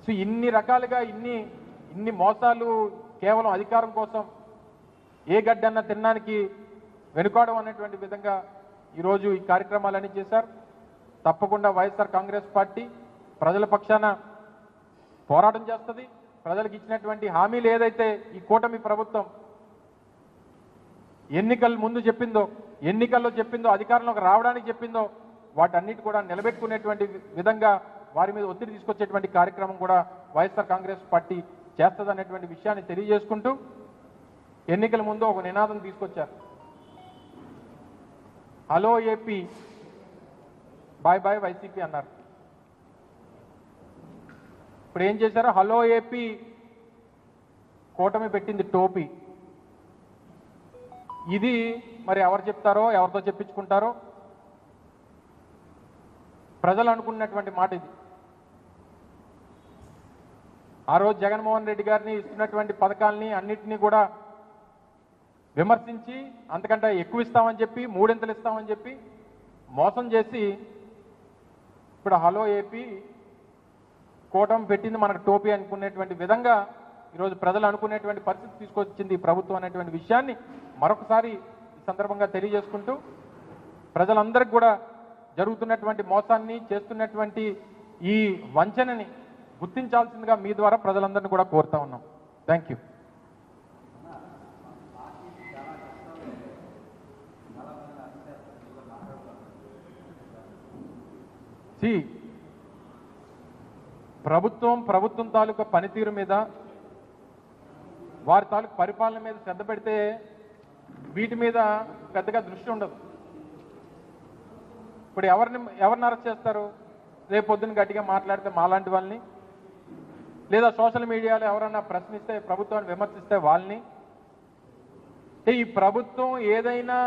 So ఇన్ని రకాలుగా ఇన్ని మోసాలు కేవలం అధికారం కోసం ఏ గడ్డన్నా తినడానికి వెనుకాడం అనేటువంటి విధంగా ఈరోజు ఈ కార్యక్రమాలన్నీ చేశారు. తప్పకుండా వైఎస్ఆర్ కాంగ్రెస్ పార్టీ ప్రజల పక్షాన పోరాటం చేస్తుంది. ప్రజలకు ఇచ్చినటువంటి హామీలు ఏదైతే ఈ కూటమి ప్రభుత్వం ఎన్నికల్లో చెప్పిందో అధికారంలోకి రావడానికి చెప్పిందో వాటన్నిటి కూడా నిలబెట్టుకునేటువంటి విధంగా వారి మీద ఒత్తిడి తీసుకొచ్చేటువంటి కార్యక్రమం కూడా వైఎస్ఆర్ కాంగ్రెస్ పార్టీ చేస్తుంది అనేటువంటి విషయాన్ని తెలియజేసుకుంటూ ఎన్నికల ముందు ఒక నినాదం తీసుకొచ్చారు. Hello AP, bye bye YCP అన్నారు. ఇప్పుడు ఏం చేశారు? హలో ఏపీ కూటమి పెట్టింది టోపీ. ఇది మరి ఎవరు చెప్తారో ఎవరితో చెప్పించుకుంటారో ప్రజలు అనుకున్నటువంటి మాట ఇది. ఆ రోజు జగన్మోహన్ రెడ్డి గారిని ఇస్తున్నటువంటి పథకాలని అన్నిటినీ కూడా విమర్శించి అంతకంటే ఎక్కువ ఇస్తామని చెప్పి 3 ఇస్తామని చెప్పి మోసం చేసి ఇప్పుడు హలో ఏపీ కూటమి పెట్టింది మనకు టోపీ అనుకునేటువంటి విధంగా ఈరోజు ప్రజలు అనుకునేటువంటి పరిస్థితి తీసుకొచ్చింది ఈ ప్రభుత్వం అనేటువంటి విషయాన్ని మరొకసారి ఈ సందర్భంగా తెలియజేసుకుంటూ ప్రజలందరికీ కూడా జరుగుతున్నటువంటి మోసాన్ని చేస్తున్నటువంటి ఈ వంచనని గుర్తించాల్సిందిగా మీ ద్వారా ప్రజలందరినీ కూడా కోరుతా ఉన్నాం. Thank you. ప్రభుత్వం తాలూకా పనితీరు మీద వారి తాలూకు పరిపాలన మీద శ్రద్ధ పెడితే వీటి మీద పెద్దగా దృష్టి ఉండదు. ఇప్పుడు ఎవరిని అరెస్ట్ చేస్తారు? రేపు పొద్దున్న గట్టిగా మాట్లాడితే మాలాంటి వాళ్ళని, లేదా సోషల్ మీడియాలో ఎవరన్నా ప్రశ్నిస్తే ప్రభుత్వాన్ని విమర్శిస్తే వాళ్ళని. ఈ ప్రభుత్వం ఏదైనా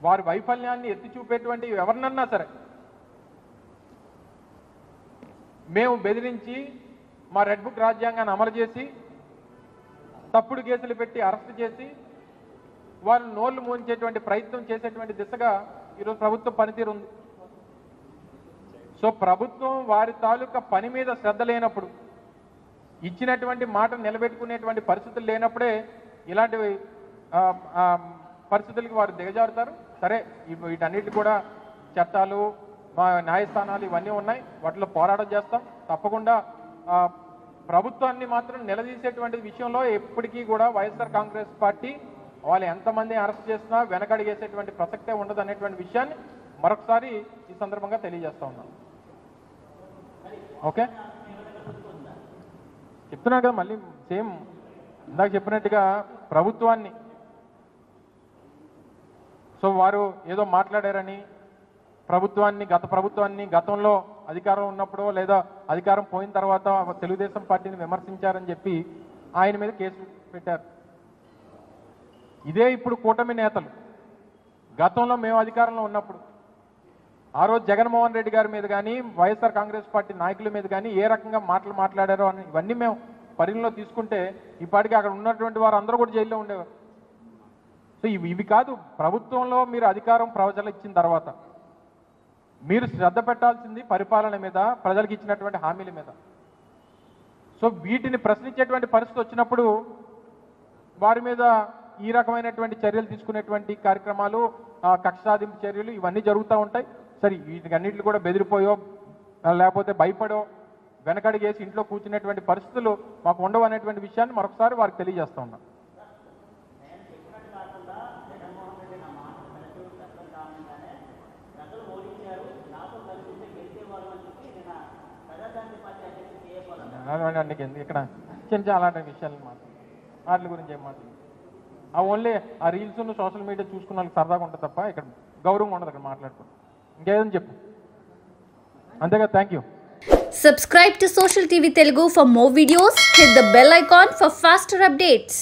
వారి వైఫల్యాన్ని ఎత్తి చూపేటువంటి ఎవరినన్నా సరే మేము బెదిరించి మా రెడ్ బుక్ రాజ్యాంగాన్ని అమలు చేసి తప్పుడు కేసులు పెట్టి అరెస్ట్ చేసి వారిని నోళ్లు మూయించేటువంటి ప్రయత్నం చేసేటువంటి దిశగా ఈరోజు ప్రభుత్వం పనితీరు ఉంది. సో ప్రభుత్వం వారి తాలూకా పని మీద శ్రద్ధ లేనప్పుడు, ఇచ్చినటువంటి మాట నిలబెట్టుకునేటువంటి పరిస్థితులు లేనప్పుడే ఇలాంటి పరిస్థితులకి వారు దిగజారుతారు. సరే, వీటన్నిటి కూడా చట్టాలు, మా న్యాయస్థానాలు ఇవన్నీ ఉన్నాయి, వాటిలో పోరాటం చేస్తాం. తప్పకుండా ప్రభుత్వాన్ని మాత్రం నిలదీసేటువంటి విషయంలో ఎప్పటికీ కూడా వైఎస్ఆర్ కాంగ్రెస్ పార్టీ వాళ్ళు ఎంతమంది అరెస్ట్ చేసినా వెనకడిగేసేటువంటి ప్రసక్తే ఉండదు అనేటువంటి విషయాన్ని మరొకసారి ఈ సందర్భంగా తెలియజేస్తా ఉన్నాం. ఓకే, చెప్తున్నా కదా, మళ్ళీ సేమ్ ఇందాక చెప్పినట్టుగా ప్రభుత్వాన్ని, సో వారు ఏదో మాట్లాడారని గత ప్రభుత్వాన్ని గతంలో అధికారం ఉన్నప్పుడు లేదా అధికారం పోయిన తర్వాత తెలుగుదేశం పార్టీని విమర్శించారని చెప్పి ఆయన మీద కేసు పెట్టారు. ఇదే ఇప్పుడు కూటమి నేతలు గతంలో మేము అధికారంలో ఉన్నప్పుడు ఆ రోజు జగన్మోహన్ రెడ్డి గారి మీద కానీ వైఎస్ఆర్ కాంగ్రెస్ పార్టీ నాయకుల మీద కానీ ఏ రకంగా మాట్లాడారో అని ఇవన్నీ మేము పరిగణలో తీసుకుంటే ఇప్పటికీ అక్కడ ఉన్నటువంటి వారు అందరూ కూడా జైల్లో ఉండేవారు. సో ఇవి కాదు, ప్రభుత్వంలో మీరు అధికారం ప్రజలు ఇచ్చిన తర్వాత మీరు శ్రద్ధ పెట్టాల్సింది పరిపాలన మీద, ప్రజలకు ఇచ్చినటువంటి హామీల మీద. సో వీటిని ప్రశ్నించేటువంటి పరిస్థితి వచ్చినప్పుడు వారి మీద ఈ రకమైనటువంటి చర్యలు తీసుకునేటువంటి కార్యక్రమాలు, కక్ష సాధింపు చర్యలు ఇవన్నీ జరుగుతూ ఉంటాయి. సరే, వీటికన్నింటిని కూడా బెదిరిపోయో లేకపోతే భయపడో వెనకడిగేసి ఇంట్లో కూర్చునేటువంటి పరిస్థితులు మాకు ఉండవు అనేటువంటి విషయాన్ని మరొకసారి వారికి తెలియజేస్తూ ఉన్నాం. ఇక్కడ చిన్న అలాంటి విషయాలు వాటి గురించి ఏం మాట్లాడు, ఓన్లీ ఆ రీల్స్ సోషల్ మీడియా చూసుకున్న వాళ్ళకి సరదాగా ఉంటుంది తప్ప ఇక్కడ గౌరవం ఉండదు. అక్కడ మాట్లాడుకుంటాం ఇంకేదని చెప్పు, అంతేగా. Thank you. Subscribe to Social TV Telugu for more videos. Hit the bell icon for faster updates.